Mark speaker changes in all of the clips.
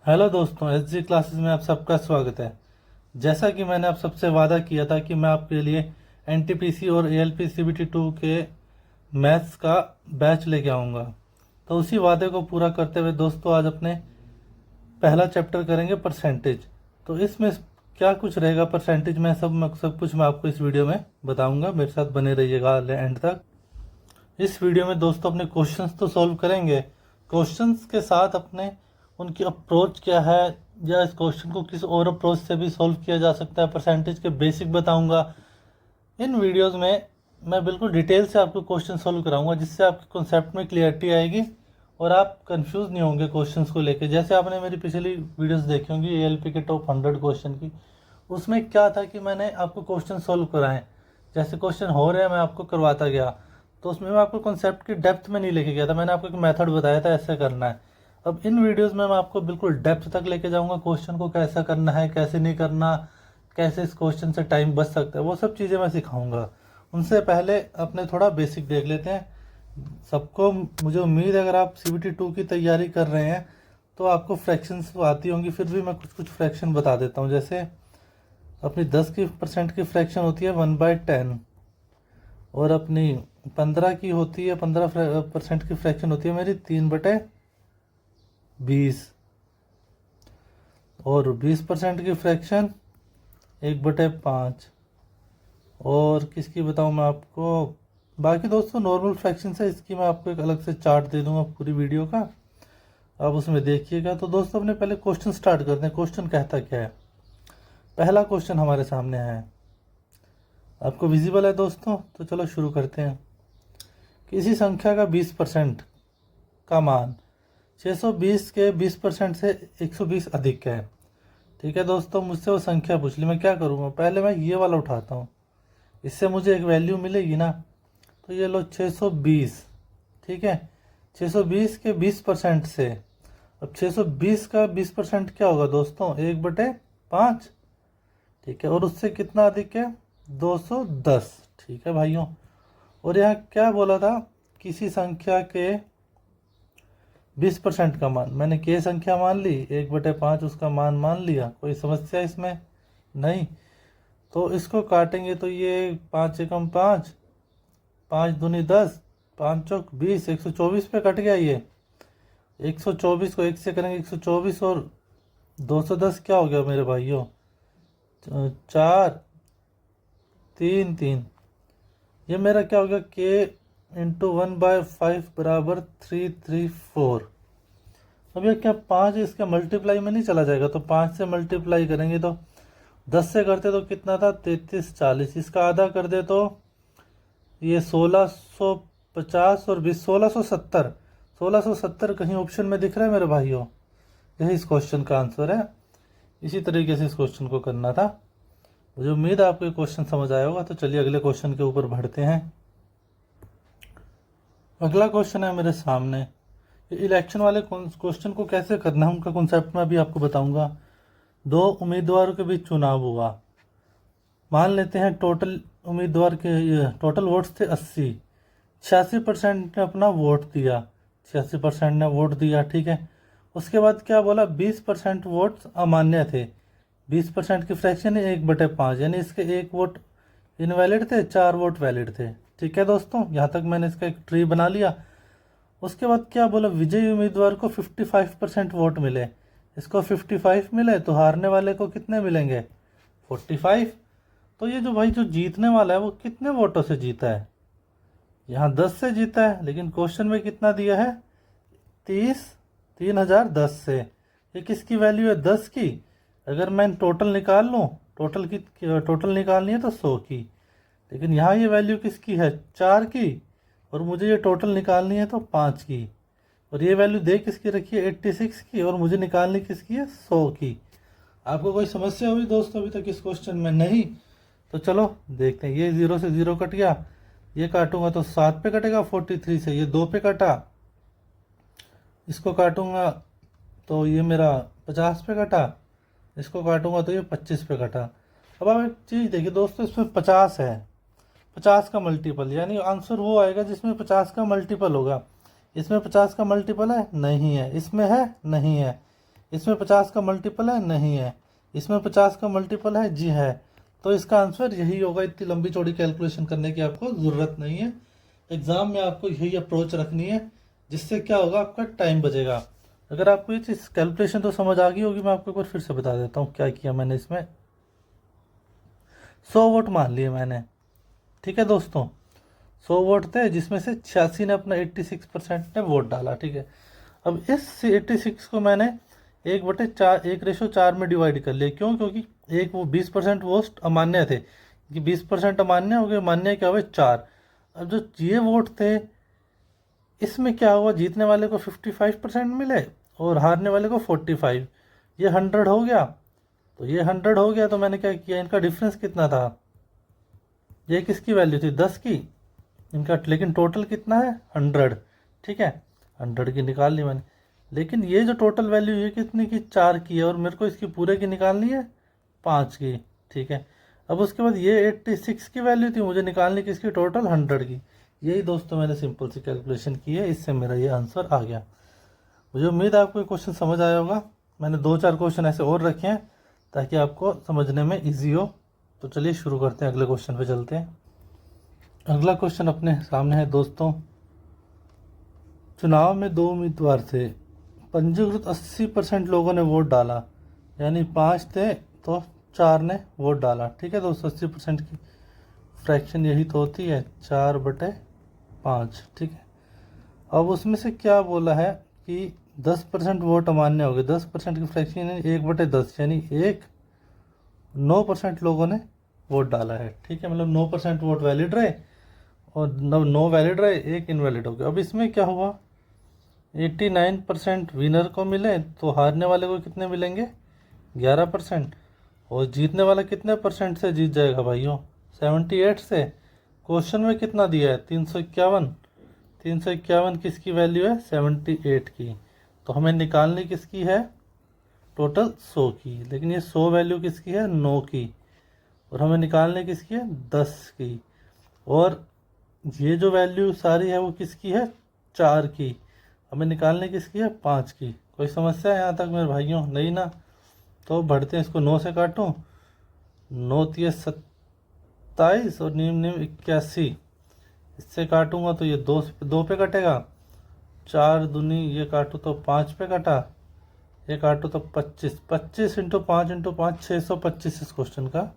Speaker 1: Hello दोस्तों, SG classes में आप सबका स्वागत है। जैसा कि मैंने आप सबसे वादा किया था कि मैं आपके लिए एनटीपीसी और एएलपी सीबीटी 2 के मैथ्स का बैच लेके आऊँगा, तो उसी वादे को पूरा करते हुए दोस्तों आज अपने पहला चैप्टर करेंगे परसेंटेज। तो इसमें क्या कुछ रहेगा परसेंटेज में, सब कुछ मैं आपको इस वीडियो में बताऊँगा। मेरे साथ बने रहिएगा एंड तक। इस वीडियो में दोस्तों अपने क्वेश्चंस तो सॉल्व करेंगे, क्वेश्चंस के साथ अपने उनकी अप्रोच क्या है या इस क्वेश्चन को किस और अप्रोच से भी सॉल्व किया जा सकता है, परसेंटेज के बेसिक बताऊंगा। इन वीडियोस में मैं बिल्कुल डिटेल से आपको क्वेश्चन सॉल्व कराऊंगा, जिससे आपके कॉन्सेप्ट में क्लियरिटी आएगी और आप कंफ्यूज नहीं होंगे क्वेश्चंस को लेके। जैसे आपने मेरी पिछली वीडियोस देखी होंगी एएलपी के टॉप 100 क्वेश्चन की, उसमें क्या था कि मैंने आपको क्वेश्चन सॉल्व कराएं। जैसे क्वेश्चन हो रहे हैं मैं आपको करवाता गया, तो उसमें मैं आपको कॉन्सेप्ट की डेप्थ में नहीं लेके गया था, मैंने आपको एक मेथड बताया था ऐसे करना है। अब इन वीडियोस में मैं आपको बिल्कुल डेप्थ तक लेके जाऊंगा, क्वेश्चन को कैसा करना है, कैसे नहीं करना, कैसे इस क्वेश्चन से टाइम बच सकता है, वो सब चीज़ें मैं सिखाऊंगा। उनसे पहले अपने थोड़ा बेसिक देख लेते हैं। सबको मुझे उम्मीद है अगर आप सीबीटी 2 की तैयारी कर रहे हैं तो आपको फ्रैक्शंस आती होंगी, फिर भी मैं कुछ कुछ फ्रैक्शन बता देता हूँ। जैसे अपनी 10% की फ्रैक्शन होती है 1/10, और अपनी 15 की होती है 15% की फ्रैक्शन होती है मेरी 3/20, और 20% की फ्रैक्शन 1/5। और किसकी बताऊँ मैं आपको, बाकी दोस्तों नॉर्मल फ्रैक्शन है, इसकी मैं आपको एक अलग से चार्ट दे दूंगा पूरी वीडियो का, आप उसमें देखिएगा। तो दोस्तों अपने पहले क्वेश्चन स्टार्ट करते हैं। क्वेश्चन कहता क्या है, पहला क्वेश्चन हमारे सामने है, आपको विजिबल है दोस्तों? तो चलो शुरू करते हैं। किसी संख्या का 20% का मान 620 के 20% से 120 अधिक है। ठीक है दोस्तों, मुझसे वो संख्या पूछ ली, मैं क्या करूँगा, पहले मैं ये वाला उठाता हूँ, इससे मुझे एक वैल्यू मिलेगी ना। तो ये लो 620, ठीक है, 620 के 20% से, अब 620 का 20% क्या होगा दोस्तों, 1/5। ठीक है, और उससे कितना अधिक है, 210। ठीक है भाइयों, और यहाँ क्या बोला था, किसी संख्या के 20% का मान, मैंने के संख्या मान ली, 1/5 उसका मान मान लिया। कोई समस्या इसमें नहीं। तो इसको काटेंगे तो ये 5 एकम 5, 5 दूनी 10, 5 चौक 20, 124 पे कट गया ये। 124 को 1 से करेंगे 124, और 210 क्या हो गया मेरे भाइयों, 4 3 3, ये मेरा क्या हो गया, के इंटू 1/5 बराबर 334। अब ये क्या 5 इसका मल्टीप्लाई में नहीं चला जाएगा, तो 5 से मल्टीप्लाई करेंगे तो 10 से करते तो कितना था, 3340, इसका आधा कर दे तो ये 1650, और 20 1670। 1670 कहीं ऑप्शन में दिख रहा है मेरे भाइयों? यही इस क्वेश्चन का आंसर है। इसी तरीके से इस क्वेश्चन को करना था। मुझे उम्मीद है आपको ये क्वेश्चन समझ आया होगा। तो चलिए अगले क्वेश्चन के ऊपर बढ़ते हैं। अगला क्वेश्चन है मेरे सामने, इलेक्शन वाले क्वेश्चन को कैसे करना है उनका कॉन्सेप्ट मैं भी आपको बताऊंगा। दो उम्मीदवारों के बीच चुनाव हुआ, मान लेते हैं टोटल उम्मीदवार के टोटल वोट्स थे 80, 86% ने अपना वोट दिया, 86% ने वोट दिया। ठीक है, उसके बाद क्या बोला, 20% वोट्स अमान्य थे, 20% की फ्रैक्शन है 1/5, यानी इसके एक वोट इनवैलिड थे, 4 वोट वैलिड थे। ठीक है दोस्तों, यहाँ तक मैंने इसका एक ट्री बना लिया। उसके बाद क्या बोला, विजयी उम्मीदवार को 55% वोट मिले, इसको 55 मिले, तो हारने वाले को कितने मिलेंगे, 45। तो ये जो भाई जो जीतने वाला है वो कितने वोटों से जीता है, यहाँ 10 से जीता है, लेकिन क्वेश्चन में कितना दिया है, 30,010 से। ये किसकी वैल्यू है, 10 की। अगर मैं टोटल निकाल लूँ, टोटल निकालनी है तो 100 की, लेकिन यहाँ ये वैल्यू किसकी है, 4 की, और मुझे ये टोटल निकालनी है तो 5 की, और ये वैल्यू दे किसकी रखी है, 86 की, और मुझे निकालनी किसकी है, 100 की। आपको कोई समस्या हुई दोस्तों अभी तक इस क्वेश्चन में? नहीं। तो चलो देखते हैं, ये 0 से 0 कट गया, ये काटूंगा तो 7 पे कटेगा, 43 से ये 2 पे कटा, इसको काटूंगा तो ये मेरा 50 पे कटा, इसको काटूंगा तो ये 25 पे कटा। अब आप एक चीज़ देखिए दोस्तों, इसमें 50 है, 50 का मल्टीपल, यानी आंसर वो आएगा जिसमें 50 का मल्टीपल होगा। इसमें 50 का मल्टीपल है, नहीं है, इसमें है, नहीं है, इसमें 50 का मल्टीपल है, नहीं है। इसमें 50 का मल्टीपल है, जी है। तो इसका आंसर यही होगा। इतनी लंबी चौड़ी कैलकुलेशन करने की आपको ज़रूरत नहीं है। एग्ज़ाम में आपको यही अप्रोच रखनी है, जिससे क्या होगा, आपका टाइम बचेगा। अगर आपको ये चीज़ कैलकुलेशन तो समझ आ गई होगी, मैं आपको एक बार फिर से बता देता हूँ क्या किया मैंने। इसमें 100 वोट मान लिए मैंने, ठीक है दोस्तों। 100 वोट थे, जिसमें से 86 ने अपना 86% ने वोट डाला, ठीक है। अब इस 86 को मैंने 1/4, 1:4 में डिवाइड कर लिया। क्यों? क्योंकि एक वो 20% वोट अमान्य थे, कि 20% अमान्य हो गए, मान्य क्या हुए 4। अब जो ये वोट थे, इसमें क्या हुआ, जीतने वाले को 55% मिले और हारने वाले को 45। ये 100 हो गया, तो ये 100 हो गया। तो मैंने क्या किया, इनका डिफरेंस कितना था, ये किसकी वैल्यू थी, 10 की इनका, लेकिन टोटल कितना है 100, ठीक है। 100 की निकाल ली मैंने, लेकिन ये जो टोटल वैल्यू ये कितनी की, 4 की है, और मेरे को इसकी पूरे की निकालनी है 5 की, ठीक है। अब उसके बाद ये 86 की वैल्यू थी, मुझे निकालनी किसकी, टोटल 100 की। यही दोस्तों मैंने सिंपल सी कैलकुलेशन की है, इससे मेरा ये आंसर आ गया। मुझे उम्मीद है आपको ये क्वेश्चन समझ आया होगा। मैंने 2-4 क्वेश्चन ऐसे और रखे हैं ताकि आपको समझने में ईजी हो। तो चलिए शुरू करते हैं, अगले क्वेश्चन पे चलते हैं। अगला क्वेश्चन अपने सामने है दोस्तों। चुनाव में 2 उम्मीदवार थे, पंजीकृत 80% लोगों ने वोट डाला, यानी 5 थे तो 4 ने वोट डाला, ठीक है दोस्तों। 80% की फ्रैक्शन यही तो होती है, 4/5, ठीक है। अब उसमें से क्या बोला है कि 10% वोट अमान्य हो गए। 10% की फ्रैक्शन यानी 1/10, यानी 9% लोगों ने वोट डाला है, ठीक है। मतलब 9% वोट वैलिड रहे और 9 वैलिड रहे, 1 इनवैलिड हो गया। अब इसमें क्या हुआ, 89% विनर को मिले, तो हारने वाले को कितने मिलेंगे, 11%। और जीतने वाला कितने परसेंट से जीत जाएगा भाइयों, 78 से। क्वेश्चन में कितना दिया है, 351। 351 किसकी वैल्यू है, 78 की। तो हमें निकालनी किसकी है, टोटल 100 की, लेकिन ये 100 वैल्यू किसकी है, 9 की। और हमें निकालने किसकी है, 10 की। और ये जो वैल्यू सारी है वो किसकी है, 4 की। हमें निकालने किसकी है, 5 की। कोई समस्या है यहाँ तक मेरे भाइयों, नहीं ना? तो बढ़ते हैं, इसको 9 से काटूँ, 9 तिये 27 और नीम नीम 81। इससे काटूंगा तो ये 2 पे कटेगा, 4 दूनी, ये काटूँ तो 5 पे कटा, ये काटूँ तो 25। 25 इंटू 5 इंटू 5, 625 इस क्वेश्चन का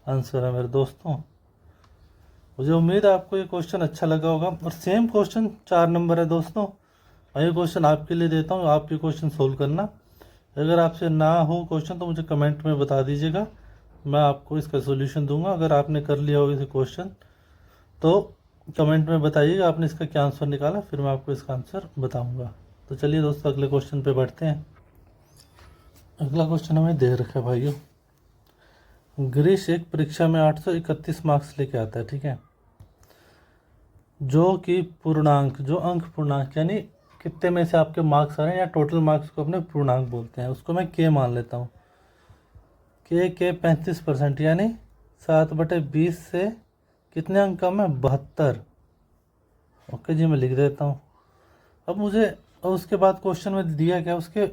Speaker 1: आंसर है मेरे दोस्तों। मुझे उम्मीद है आपको ये क्वेश्चन अच्छा लगा होगा। और सेम क्वेश्चन 4 नंबर है दोस्तों, मैं ये क्वेश्चन आपके लिए देता हूँ, आप ये क्वेश्चन सोल्व करना। अगर आपसे ना हो क्वेश्चन तो मुझे कमेंट में बता दीजिएगा, मैं आपको इसका सोल्यूशन दूंगा। अगर आपने कर लिया हो इसे क्वेश्चन तो कमेंट में बताइएगा आपने इसका क्या आंसर निकाला, फिर मैं आपको इसका आंसर बताऊंगा। तो चलिए दोस्तों अगले क्वेश्चन पे बढ़ते हैं। अगला क्वेश्चन हमें दे रखा है भाइयों। गिरीश एक परीक्षा में 831 मार्क्स लेके आता है, ठीक है। जो कि पूर्णांक, जो अंक पूर्णांक यानी कितने में से आपके मार्क्स आ रहे हैं, या टोटल मार्क्स को अपने पूर्णांक बोलते हैं, उसको मैं के मान लेता हूँ। के 35%, यानी 7/20 से कितने अंक कम है, 72। ओके जी, मैं लिख देता हूँ। अब मुझे, और उसके बाद क्वेश्चन में दिया क्या, उसके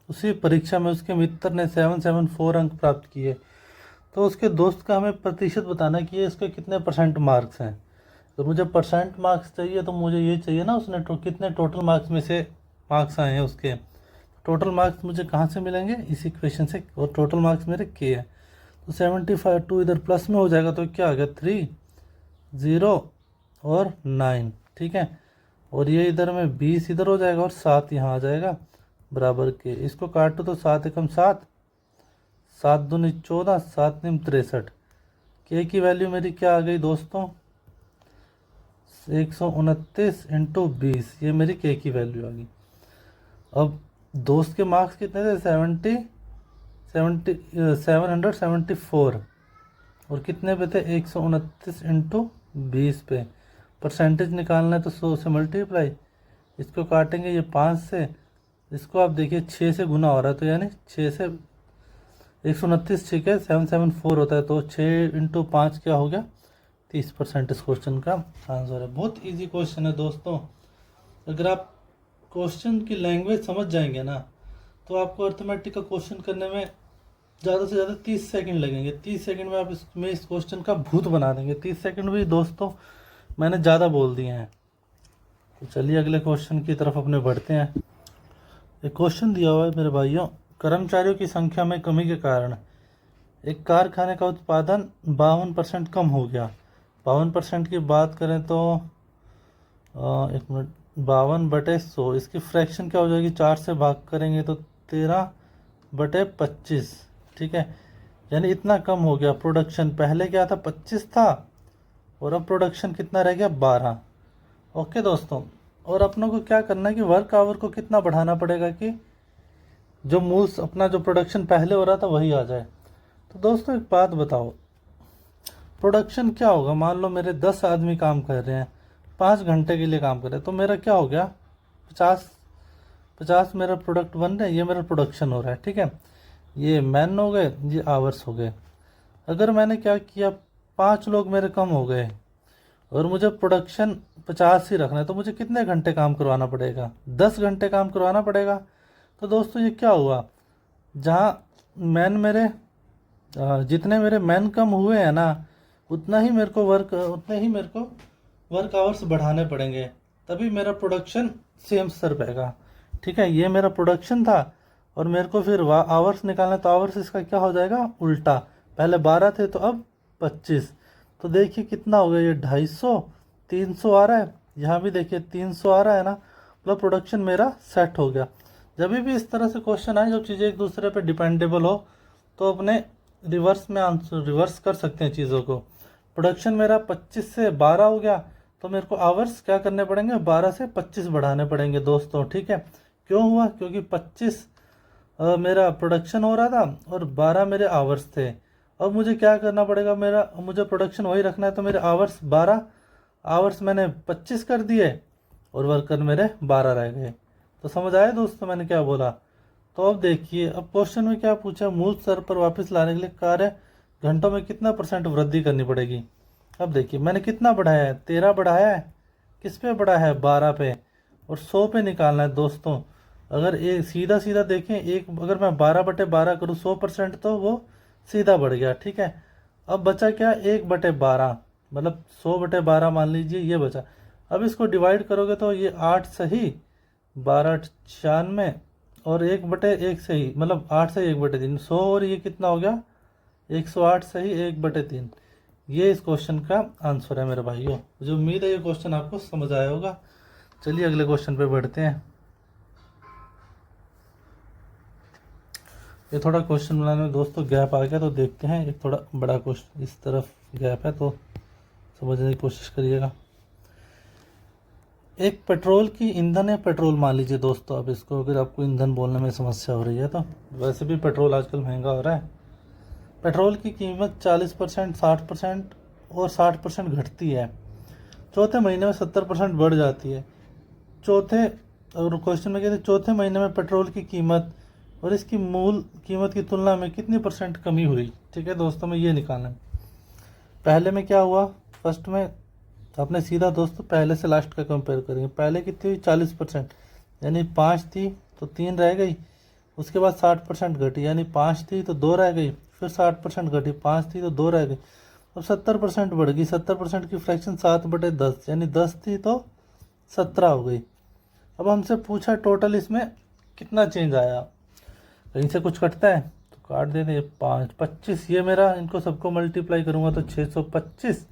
Speaker 1: उसी परीक्षा में उसके मित्र ने 774 अंक प्राप्त किए। तो उसके दोस्त का हमें प्रतिशत बताना कि ये इसके कितने परसेंट मार्क्स हैं। तो मुझे परसेंट मार्क्स चाहिए, तो मुझे ये चाहिए ना उसने कितने टोटल मार्क्स में से मार्क्स आए हैं उसके। टोटल मार्क्स मुझे कहाँ से मिलेंगे, इस इक्वेशन से, और टोटल मार्क्स मेरे के है। तो 75 टू इधर प्लस में हो जाएगा, तो क्या आ गया, 3, 0 और 9, ठीक है। और ये इधर में 20 इधर हो जाएगा और 7 यहाँ आ जाएगा बराबर के। इसको काटो तो 7 एकम 7, 7 दूनी 14, 7 नीम 63। के की वैल्यू मेरी क्या आ गई दोस्तों, 129 इंटू 20, ये मेरी के की वैल्यू आ गई। अब दोस्त के मार्क्स कितने थे, 774, और कितने पे थे, 129 इंटू 20 पे। परसेंटेज निकालना है तो 100 से मल्टीप्लाई, इसको काटेंगे ये 5 से, इसको आप देखिए 6 से गुना हो रहा है, तो यानी 6 से 129, ठीक है, 774 होता है, तो 6 इंटू 5 क्या हो गया, 30% इस क्वेश्चन का आंसर है। बहुत इजी क्वेश्चन है दोस्तों। अगर आप क्वेश्चन की लैंग्वेज समझ जाएंगे ना, तो आपको अर्थमेटिक का क्वेश्चन करने में ज़्यादा से ज़्यादा 30 सेकंड लगेंगे। 30 सेकंड में आप इसमें इस क्वेश्चन का भूत बना देंगे। 30 सेकंड भी दोस्तों मैंने ज़्यादा बोल दिए हैं। तो चलिए अगले क्वेश्चन की तरफ अपने बढ़ते हैं। एक क्वेश्चन दिया हुआ है मेरे भाइयों, कर्मचारियों की संख्या में कमी के कारण एक कारखाने का उत्पादन 52% कम हो गया। 52% की बात करें तो एक मिनट, 52/100, इसकी फ्रैक्शन क्या हो जाएगी, 4 से भाग करेंगे तो 13/25। ठीक है, यानी इतना कम हो गया प्रोडक्शन। पहले क्या था, 25 था, और अब प्रोडक्शन कितना रह गया, 12। ओके दोस्तों, और अपनों को क्या करना है कि वर्क आवर को कितना बढ़ाना पड़ेगा कि जो मूल अपना जो प्रोडक्शन पहले हो रहा था वही आ जाए। तो दोस्तों एक बात बताओ, प्रोडक्शन क्या होगा, मान लो मेरे 10 आदमी काम कर रहे हैं, 5 घंटे के लिए काम कर रहे हैं, तो मेरा क्या हो गया, 50 मेरा प्रोडक्ट बन रहा है, ये मेरा प्रोडक्शन हो रहा है। ठीक है, ये मैन हो गए, ये आवर्स हो गए। अगर मैंने क्या किया, 5 लोग मेरे कम हो गए और मुझे प्रोडक्शन 50 ही रखना है, तो मुझे कितने घंटे काम करवाना पड़ेगा, 10 घंटे काम करवाना पड़ेगा। तो दोस्तों ये क्या हुआ, जहाँ मैन मेरे जितने मेरे मैन कम हुए हैं ना, उतने ही मेरे को वर्क आवर्स बढ़ाने पड़ेंगे, तभी मेरा प्रोडक्शन सेम स्तर रहेगा। ठीक है, ये मेरा प्रोडक्शन था और मेरे को फिर आवर्स निकालना, तो आवर्स इसका क्या हो जाएगा, उल्टा। पहले 12 थे तो अब 25। तो देखिए कितना हो गया, ये 250, 300 आ रहा है, यहाँ भी देखिए 300 आ रहा है ना, मतलब प्रोडक्शन मेरा सेट हो गया। जब भी इस तरह से क्वेश्चन आए, जब चीज़ें एक दूसरे पे डिपेंडेबल हो, तो अपने रिवर्स में आंसर रिवर्स कर सकते हैं चीज़ों को। प्रोडक्शन मेरा 25 से 12 हो गया, तो मेरे को आवर्स क्या करने पड़ेंगे, 12 से 25 बढ़ाने पड़ेंगे दोस्तों। ठीक है, क्यों हुआ, क्योंकि 25 मेरा प्रोडक्शन हो रहा था और 12 मेरे आवर्स थे। अब मुझे क्या करना पड़ेगा, मुझे प्रोडक्शन वही रखना है, तो मेरे आवर्स 12 आवर्स मैंने 25 कर दिए और वर्कर मेरे 12 रह गए। तो समझ आया दोस्तों मैंने क्या बोला। तो अब देखिए, अब क्वेश्चन में क्या पूछा, मूल स्तर पर वापस लाने के लिए कार्य घंटों में कितना % वृद्धि करनी पड़ेगी। अब देखिए मैंने कितना बढ़ाया है, 13 बढ़ाया है, किस पे बढ़ाया है, 12 पे, और 100 पे निकालना है दोस्तों। अगर ये सीधा सीधा देखें, अगर मैं 12/12 करूँ 100%, तो वो सीधा बढ़ गया। ठीक है, अब बचा क्या, 1/12, मतलब 100/12 मान लीजिए ये बचा। अब इसको डिवाइड करोगे तो ये 8 सही 12 96, और 1/1 सही, मतलब 8 सही 1/3, 100, और ये कितना हो गया, 108 सही 1/3। ये इस क्वेश्चन का आंसर है मेरे भाइयों। मुझे उम्मीद है ये क्वेश्चन आपको समझ आया होगा। चलिए अगले क्वेश्चन पे बढ़ते हैं। ये थोड़ा क्वेश्चन बनाने में दोस्तों गैप आ गया, तो देखते हैं, एक थोड़ा बड़ा क्वेश्चन, इस तरफ गैप है तो समझने की कोशिश करिएगा। एक पेट्रोल की ईंधन है, पेट्रोल मान लीजिए दोस्तों, अब इसको अगर आपको ईंधन बोलने में समस्या हो रही है, तो वैसे भी पेट्रोल आजकल महंगा हो रहा है। पेट्रोल की कीमत 40%, 60% और 60% घटती है। चौथे महीने में 70% बढ़ जाती है। और क्वेश्चन में कहते हैं चौथे महीने में पेट्रोल की कीमत और इसकी मूल कीमत की तुलना में कितनी % कमी हुई। ठीक है दोस्तों, में ये निकालना है। पहले में क्या हुआ, फर्स्ट में आपने सीधा दोस्तों पहले से लास्ट का कंपेयर करेंगे। पहले कितनी हुई, 40%, यानी 5 थी तो 3 रह गई। उसके बाद 60% घटी, यानी 5 थी तो 2 रह गई। फिर 60% घटी, 5 थी तो 2 रह गई। अब 70% बढ़ गई। 70% की फ्रैक्शन 7/10, यानी 10 थी तो 17 हो गई। अब हमसे पूछा टोटल इसमें कितना चेंज आया, कहीं से कुछ कटता है तो काट देते। 5 25, ये मेरा, इनको सबको मल्टीप्लाई करूँगा तो 625।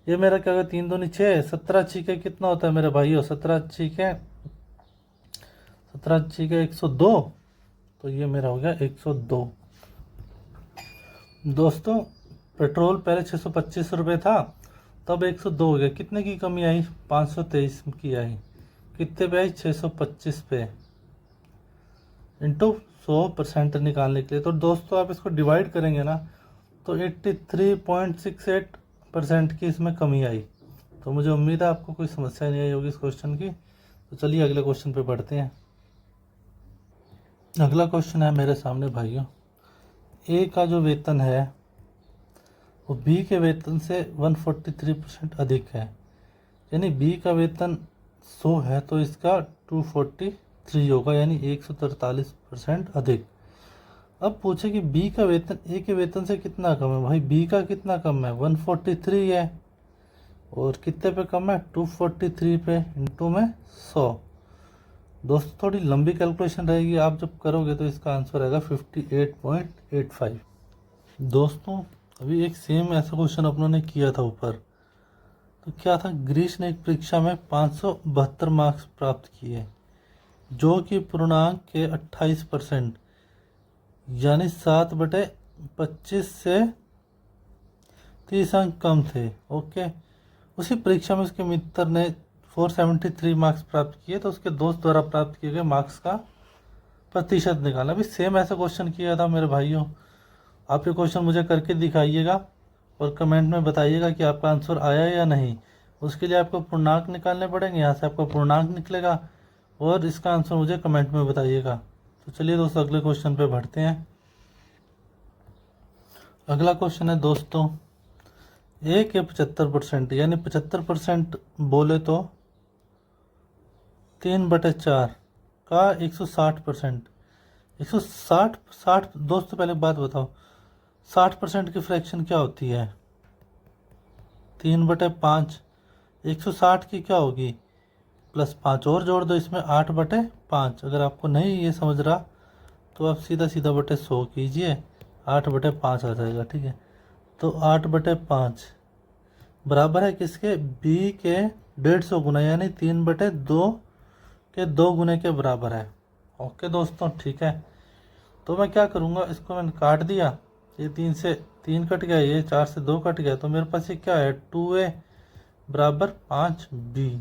Speaker 1: ये मेरा क्या होगा, 3 दूनी 6, 17 छीके कितना होता है मेरे भाइयों, 17 छीके 102, तो ये मेरा हो गया 102। दोस्तों पेट्रोल पहले 625 रुपये था, तब 102 हो गया। कितने की कमी आई, 523 की आई। कितने पे आई, 625 पे, इंटू 100% निकालने के लिए। तो दोस्तों आप इसको डिवाइड करेंगे ना, तो 83.68% की इसमें कमी आई। तो मुझे उम्मीद है आपको कोई समस्या नहीं आई होगी इस क्वेश्चन की। तो चलिए अगले क्वेश्चन पे बढ़ते हैं। अगला क्वेश्चन है मेरे सामने भाइयों, ए का जो वेतन है वो बी के वेतन से 143% अधिक है। यानी बी का वेतन 100 है तो इसका 243 3 होगा, यानी 143% अधिक। अब पूछे कि बी का वेतन ए के वेतन से कितना कम है। भाई बी का कितना कम है, 143 है, और कितने पे कम है, 243 पे, इंटू में 100। दोस्तों थोड़ी लंबी कैलकुलेशन रहेगी, आप जब करोगे तो इसका आंसर आएगा 58.85। दोस्तों अभी एक सेम ऐसा क्वेश्चन अपनों ने किया था ऊपर, तो क्या था, ग्रीश ने एक परीक्षा में 572 मार्क्स प्राप्त किए, जो कि पूर्णांक के 28% यानी 7/25 से 30 अंक कम थे। ओके, उसी परीक्षा में उसके मित्र ने 473 मार्क्स प्राप्त किए, तो उसके दोस्त द्वारा प्राप्त किए गए मार्क्स का प्रतिशत निकाला। अभी सेम ऐसा क्वेश्चन किया था मेरे भाइयों। आप ये क्वेश्चन मुझे करके दिखाइएगा और कमेंट में बताइएगा कि आपका आंसर आया या नहीं। उसके लिए आपको पूर्णांक निकालने पड़ेंगे, यहाँ से आपका पूर्णांक निकलेगा और इसका आंसर मुझे कमेंट में बताइएगा। तो चलिए दोस्तों अगले क्वेश्चन पे बढ़ते हैं। अगला क्वेश्चन है दोस्तों, ए के 75% यानी 75% बोले तो 3/4 का 160%। 160 दोस्तों पहले बात बताओ, 60% की फ्रैक्शन क्या होती है, 3/5। 160 की क्या होगी, +5 और जोड़ दो इसमें, 8/5। अगर आपको नहीं ये समझ रहा तो आप सीधा सीधा बटे 100 कीजिए, 8/5 आ जाएगा। ठीक है, तो 8/5 बराबर है किसके, बी के 150 गुना, यानी 3/2 के 2 गुने के बराबर है। ओके दोस्तों, ठीक है, तो मैं क्या करूँगा, इसको मैंने काट दिया, ये 3 से 3 कट गया, ये 4 से 2 कट गया, तो मेरे पास ये क्या है, 2a बराबर 5b,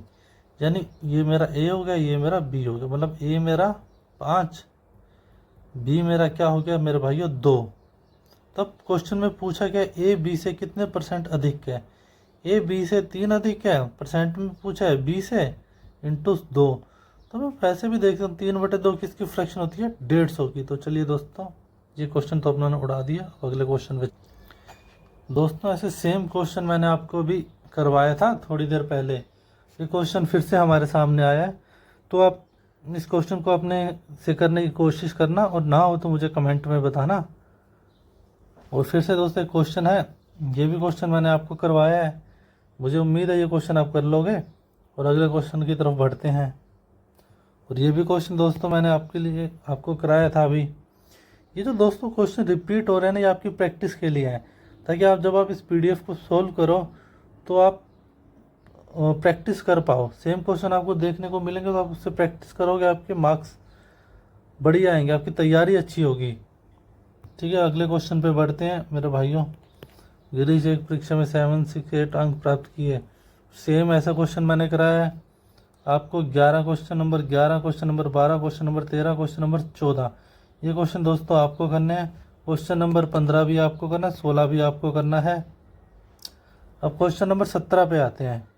Speaker 1: यानी ये मेरा a हो गया, ये मेरा b हो गया, मतलब a मेरा 5, b मेरा क्या हो गया मेरे भाइयों 2। तब क्वेश्चन में पूछा गया a b से कितने परसेंट अधिक है, a b से 3 अधिक है, परसेंट में पूछा है b से इंटू 2। तो मैं वैसे भी देख सकता हूँ 3/2 किसकी फ्रैक्शन होती है, 150 की। तो चलिए दोस्तों ये क्वेश्चन तो अपनों ने उड़ा दिया, अगले क्वेश्चन पे। दोस्तों ऐसे सेम क्वेश्चन मैंने आपको भी करवाया था थोड़ी देर पहले, ये क्वेश्चन फिर से हमारे सामने आया है, तो आप इस क्वेश्चन को अपने से करने की कोशिश करना, और ना हो तो मुझे कमेंट में बताना। और फिर से दोस्तों एक क्वेश्चन है, ये भी क्वेश्चन मैंने आपको करवाया है, मुझे उम्मीद है ये क्वेश्चन आप कर लोगे। और अगले क्वेश्चन की तरफ बढ़ते हैं। और ये भी क्वेश्चन दोस्तों मैंने आपके लिए आपको कराया था अभी। ये जो दोस्तों क्वेश्चन रिपीट हो रहे हैं ना, ये आपकी प्रैक्टिस के लिए है, ताकि आप जब आप इस पीडीएफ को सोल्व करो तो आप प्रैक्टिस कर पाओ। सेम क्वेश्चन आपको देखने को मिलेंगे तो आप उससे प्रैक्टिस करोगे, आपके मार्क्स बढ़िया आएंगे, आपकी तैयारी अच्छी होगी। ठीक है, अगले क्वेश्चन पे बढ़ते हैं मेरे भाइयों। गिरीश एक परीक्षा में 768 अंक प्राप्त किए, सेम ऐसा क्वेश्चन मैंने कराया है आपको। 11 question number 11, question number 12, question number 13, question number 14, ये क्वेश्चन दोस्तों आपको करने हैं। क्वेश्चन नंबर 15 भी आपको करना है, 16 भी आपको करना है। अब क्वेश्चन नंबर 17 पे आते हैं।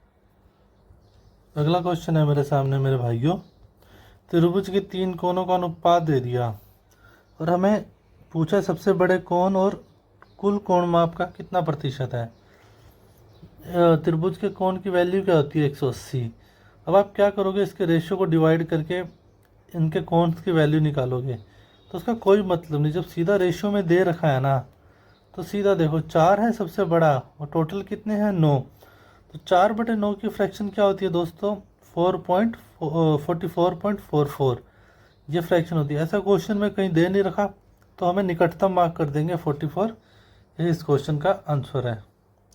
Speaker 1: अगला क्वेश्चन है मेरे सामने मेरे भाइयों, त्रिभुज के 3 कोनों का अनुपात दे दिया और हमें पूछा सबसे बड़े कोण और कुल कोण माप का कितना प्रतिशत है। त्रिभुज के कोण की वैल्यू क्या होती है, 180। अब आप क्या करोगे, इसके रेशियो को डिवाइड करके इनके कोण की वैल्यू निकालोगे, तो उसका कोई मतलब नहीं। जब सीधा रेशियो में दे रखा है ना, तो सीधा देखो 4 है सबसे बड़ा और टोटल कितने हैं 9, तो 4/9 की फ्रैक्शन क्या होती है दोस्तों, 44.44 ये फ्रैक्शन होती है। ऐसा क्वेश्चन में कहीं दे नहीं रखा तो हमें निकटतम मार्क कर देंगे 44, ये इस क्वेश्चन का आंसर है।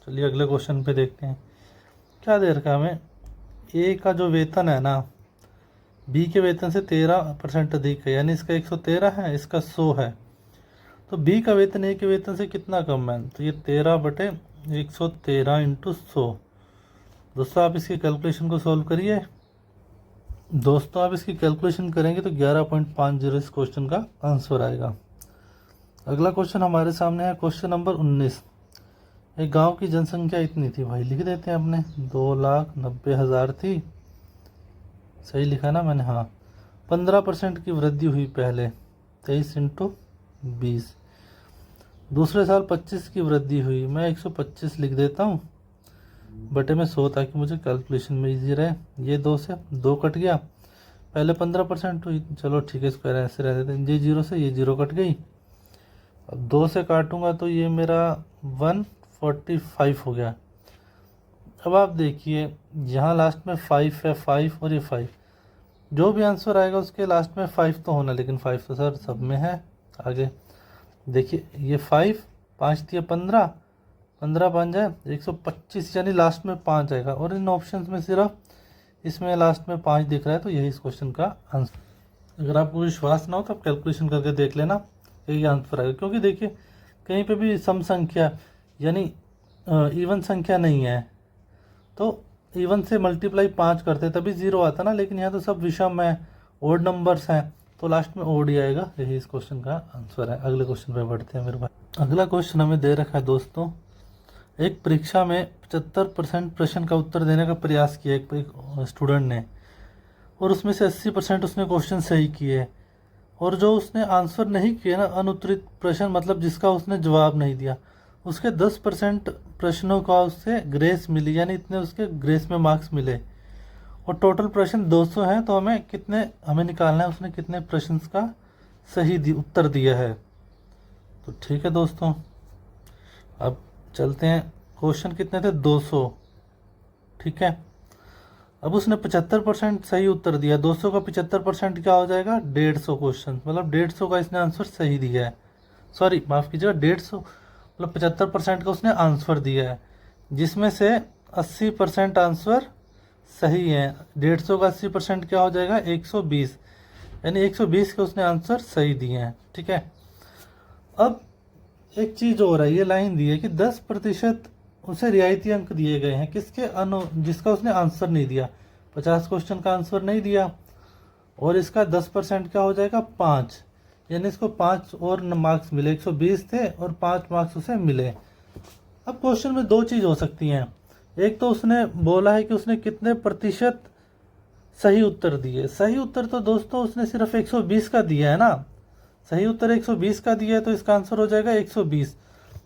Speaker 1: चलिए अगले क्वेश्चन पे देखते हैं क्या दे रखा है हमें। ए का जो वेतन है ना, बी के वेतन से 13% अधिक है, यानी इसका 113 है, इसका 100 है। तो बी का वेतन ए के वेतन से कितना कम है, तो ये 13/113 इंटू 100। दोस्तों आप इसकी कैलकुलेशन को सॉल्व करिए। दोस्तों आप इसकी कैलकुलेशन करेंगे तो 11.50 इस क्वेश्चन का आंसर आएगा। अगला क्वेश्चन हमारे सामने है क्वेश्चन नंबर 19। एक गांव की जनसंख्या इतनी थी, भाई लिख देते हैं अपने, 2,90,000 थी, सही लिखा ना मैंने, हाँ। 15% की वृद्धि हुई पहले, 23 इंटू 20। दूसरे साल 25 की वृद्धि हुई, मैं 125 लिख देता हूँ बटे में 100, ताकि मुझे कैलकुलेशन में इजी रहे। ये 2 से 2 कट गया, पहले 15% हुई, चलो ठीक है, स्क्वायर ऐसे रह देते हैं। ये 0 से ये 0 कट गई। अब 2 से काटूंगा तो ये मेरा 145 हो गया। अब आप देखिए यहाँ लास्ट में 5 है, 5 और ये 5, जो भी आंसर आएगा उसके लास्ट में 5 तो होना, लेकिन 5 तो सर सब में है। आगे देखिए ये 5, 5 दिए 15, 15 5 जाए 125, यानी लास्ट में 5 आएगा। और इन ऑप्शंस में सिर्फ इसमें लास्ट में 5 दिख रहा है, तो यही इस क्वेश्चन का आंसर। अगर आपको विश्वास ना हो तो आप कैलकुलेशन करके देख लेना, यही आंसर आएगा। क्योंकि देखिए कहीं पे भी सम संख्या यानी इवन संख्या नहीं है, तो इवन से मल्टीप्लाई 5 करते तभी 0 आता ना, लेकिन यहाँ तो सब विषम है, ओड नंबर्स हैं, तो लास्ट में ओड ही आएगा। यही इस क्वेश्चन का आंसर है। अगले क्वेश्चन पे बढ़ते हैं मेरे भाई। अगला क्वेश्चन हमें दे रखा है दोस्तों, एक परीक्षा में 75% प्रश्न का उत्तर देने का प्रयास किया एक स्टूडेंट ने, और उसमें से 80% उसने क्वेश्चन सही किए, और जो उसने आंसर नहीं किए ना, अनुत्तरित प्रश्न मतलब जिसका उसने जवाब नहीं दिया, उसके 10% प्रश्नों का उससे ग्रेस मिली, यानी इतने उसके ग्रेस में मार्क्स मिले। और टोटल प्रश्न 200 हैं, तो हमें निकालना है उसने कितने प्रश्न का सही उत्तर दिया है। तो ठीक है दोस्तों, अब चलते हैं। क्वेश्चन कितने थे? 200, ठीक है। अब उसने 75% सही उत्तर दिया, 200 का 75% क्या हो जाएगा? 150 क्वेश्चन, मतलब 150 का इसने आंसर सही दिया है। सॉरी माफ़ कीजिएगा, 150 मतलब 75% का उसने आंसर दिया है, जिसमें से 80% आंसर सही है। 150 का 80% क्या हो जाएगा? 120, यानी 120 के उसने आंसर सही दिए हैं, ठीक है। अब एक चीज़ हो रहा है, ये लाइन दी है कि 10% उसे रियायती अंक दिए गए हैं, किसके जिसका उसने आंसर नहीं दिया, 50 क्वेश्चन का आंसर नहीं दिया, और इसका 10% क्या हो जाएगा? 5, यानी इसको 5 और मार्क्स मिले, 120 थे और 5 मार्क्स उसे मिले। अब क्वेश्चन में दो चीज़ हो सकती हैं, एक तो उसने बोला है कि उसने कितने प्रतिशत सही उत्तर दिए। सही उत्तर तो दोस्तों उसने सिर्फ 120 का दिया है ना, सही उत्तर 120 का दिया है, तो इसका आंसर हो जाएगा 120।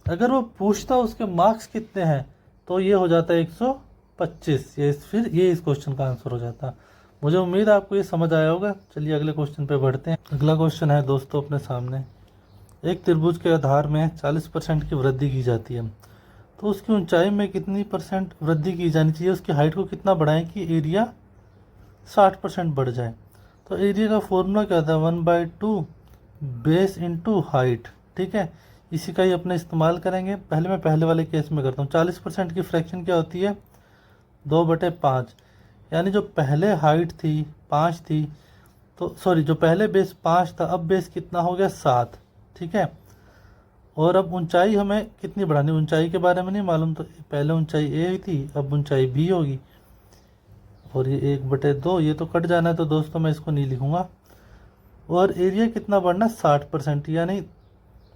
Speaker 1: अगर वो पूछता उसके मार्क्स कितने हैं, तो ये हो जाता है 125, फिर ये इस क्वेश्चन का आंसर हो जाता। मुझे उम्मीद है आपको ये समझ आया होगा। चलिए अगले क्वेश्चन पे बढ़ते हैं। अगला क्वेश्चन है दोस्तों अपने सामने, एक त्रिभुज के आधार में 40% की वृद्धि की जाती है, तो उसकी ऊंचाई में कितनी % वृद्धि की जानी चाहिए, उसकी हाइट को कितना बढ़ाएं कि एरिया 60% बढ़ जाए। तो एरिया का फॉर्मूला क्या था? 1/2 बेस इंटू हाइट, ठीक है। इसी का ही अपने इस्तेमाल करेंगे। पहले मैं पहले वाले केस में करता हूँ। 40% की फ्रैक्शन क्या होती है? 2/5, यानी जो पहले हाइट थी 5 थी, तो सॉरी जो पहले बेस 5 था, अब बेस कितना हो गया? 7, ठीक है। और अब ऊंचाई हमें कितनी बढ़ानी, ऊंचाई के बारे में नहीं मालूम, तो पहले ऊंचाई ए थी, अब ऊंचाई बी होगी, और ये 1/2, ये तो कट जाना है, तो दोस्तों मैं इसको नहीं लिखूंगा। और एरिया कितना बढ़ना? 60%, यानी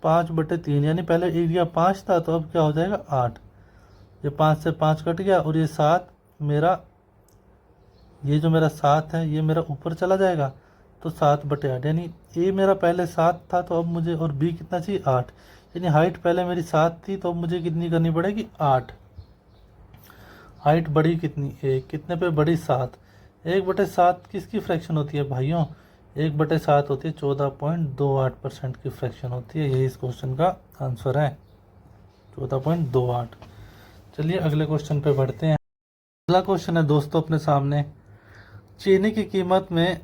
Speaker 1: 5/3, यानी पहले एरिया 5 था, तो अब क्या हो जाएगा? 8। ये 5 से 5 कट गया, और ये 7 मेरा, ये जो मेरा 7 है ये मेरा ऊपर चला जाएगा, तो 7/8, यानी ए मेरा पहले 7 था, तो अब मुझे, और बी कितना चाहिए? 8, यानी हाइट पहले मेरी 7 थी, तो अब मुझे कितनी करनी पड़ेगी? 8। हाइट बढ़ी कितनी? 1, कितने पे बढ़ी? 7। 1/7 किसकी फ्रैक्शन होती है भाइयों? 1/7 होती है 14.28% की फ्रैक्शन होती है। यही इस क्वेश्चन का आंसर है, 14.28। चलिए अगले क्वेश्चन पे बढ़ते हैं। अगला क्वेश्चन है दोस्तों अपने सामने, चीनी की कीमत में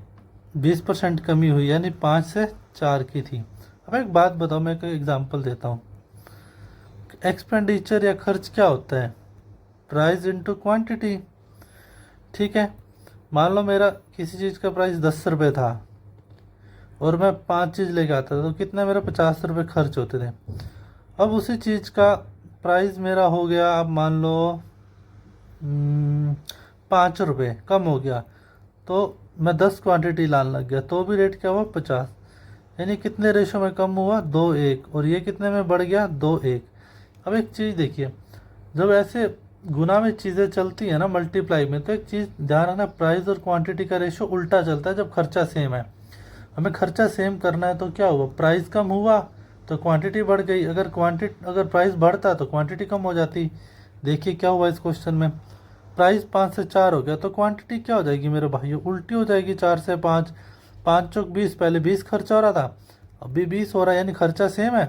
Speaker 1: 20% कमी हुई, यानी 5 से 4 की थी। अब एक बात बताओ, मैं एक एग्जांपल देता हूँ। एक्सपेंडिचर या खर्च क्या होता है? प्राइस इंटू क्वांटिटी, ठीक है। मान लो मेरा किसी चीज़ का प्राइस 10 रुपये था, और मैं 5 चीज़ लेके आता था, तो कितना मेरा 50 रुपये खर्च होते थे। अब उसी चीज़ का प्राइस मेरा हो गया, अब मान लो 5 रुपये कम हो गया, तो मैं 10 क्वांटिटी लाने लग गया, तो भी रेट क्या हुआ? 50, यानी कितने रेशो में कम हुआ? 2:1, और ये कितने में बढ़ गया? 2:1। अब एक चीज़ देखिए, जब ऐसे गुना में चीज़ें चलती हैं ना, मल्टीप्लाई में, तो एक चीज़ ध्यान रखना, प्राइस और क्वांटिटी का रेशो उल्टा चलता है जब खर्चा सेम है। हमें खर्चा सेम करना है, तो क्या हुआ? प्राइस कम हुआ तो क्वांटिटी बढ़ गई, अगर प्राइस बढ़ता तो क्वांटिटी कम हो जाती। देखिए क्या हुआ इस क्वेश्चन में, प्राइस 5 से 4 हो गया, तो क्वांटिटी क्या हो जाएगी मेरे भाइयों, उल्टी हो जाएगी। 4 से 5, 5 चौक 20, पहले 20 खर्चा हो रहा था, अभी 20 हो रहा है, यानी खर्चा सेम है।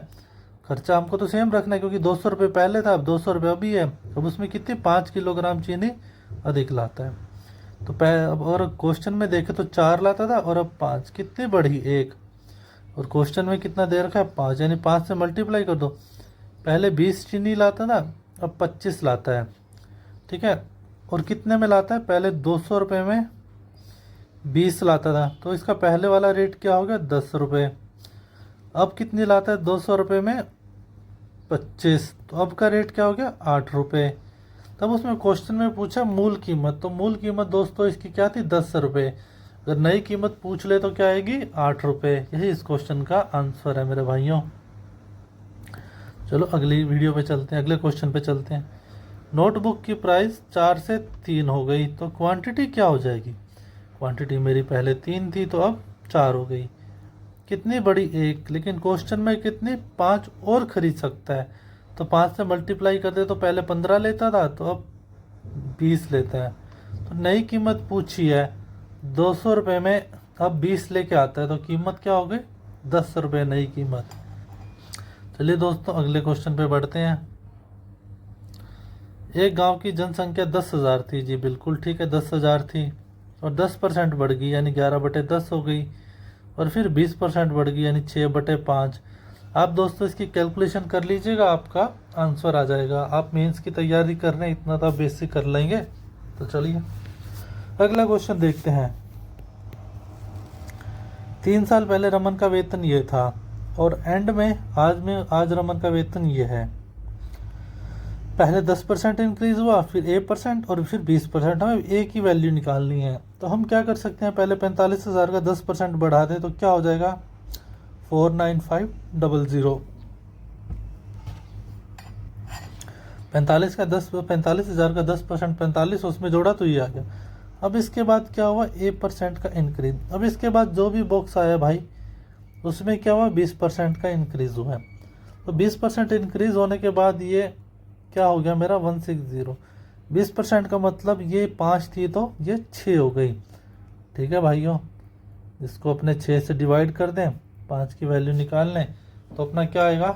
Speaker 1: खर्चा हमको तो सेम रखना है क्योंकि 200 रुपये पहले था, अब 200 रुपये अभी है। अब उसमें कितनी 5 किलोग्राम चीनी अधिक लाता है। तो अब और क्वेश्चन में देखे तो 4 लाता था और अब 5, कितनी बढ़ी 1। और क्वेश्चन में कितना दे रखा है 5, यानी 5 से मल्टीप्लाई कर दो। पहले 20 चीनी लाता था, अब 25 लाता है, ठीक है। और कितने में लाता है, पहले 200 रुपये में 20 लाता था, तो इसका पहले वाला रेट क्या हो गया 10 रुपये। अब कितनी लाता है 200 रुपये में 25, तो अब का रेट क्या हो गया 8 रुपये। तब उसमें क्वेश्चन में पूछा मूल कीमत, तो मूल कीमत दोस्तों इसकी क्या थी 10 रुपये। अगर नई कीमत पूछ ले तो क्या आएगी 8 रुपये। यही इस क्वेश्चन का आंसर है मेरे भाइयों। चलो अगली वीडियो पे चलते हैं, अगले क्वेश्चन पे चलते हैं। नोटबुक की प्राइस 4 से 3 हो गई, तो क्वांटिटी क्या हो जाएगी। क्वांटिटी मेरी पहले 3 थी तो अब 4 हो गई। कितनी बड़ी 1, लेकिन क्वेश्चन में कितनी 5 और खरीद सकता है, तो 5 से मल्टीप्लाई कर दे तो पहले 15 लेता था, तो अब 20 लेता है। तो नई कीमत पूछी है 200 रुपये में, अब 20 लेके आता है, तो कीमत क्या हो गई 10 रुपये नई कीमत। चलिए दोस्तों अगले क्वेश्चन पे बढ़ते हैं। एक गांव की जनसंख्या 10,000 थी, जी बिल्कुल ठीक है 10,000 थी, और 10% बढ़ गई यानी 11/10 हो गई, और फिर 20% बढ़ गई यानी 6/5। आप दोस्तों इसकी कैलकुलेशन कर लीजिएगा, आपका आंसर आ जाएगा। आप मेंस की तैयारी कर रहे हैं इतना तो आप बेसिक कर लेंगे। तो चलिए अगला क्वेश्चन देखते हैं। 3 साल पहले रमन का वेतन ये था और एंड में आज रमन का वेतन ये है। पहले 10% इंक्रीज हुआ, फिर 1% और फिर 20%। हमें ए की वैल्यू निकालनी है, तो हम क्या कर सकते हैं, पहले 45,000 का 10% बढ़ा दें तो क्या हो जाएगा 49500। 45,000 का 10%, 45 उसमें जोड़ा तो ये आ गया। अब इसके बाद क्या हुआ 1% का इंक्रीज। अब इसके बाद जो भी बॉक्स आया भाई उसमें क्या हुआ 20% का इंक्रीज हुआ है। तो 20% इंक्रीज होने के बाद ये क्या हो गया मेरा 160। 20% का मतलब ये 5 थी तो ये 6 हो गई, ठीक है भाइयों। इसको अपने 6 से डिवाइड कर दें, 5 की वैल्यू निकाल लें, तो अपना क्या आएगा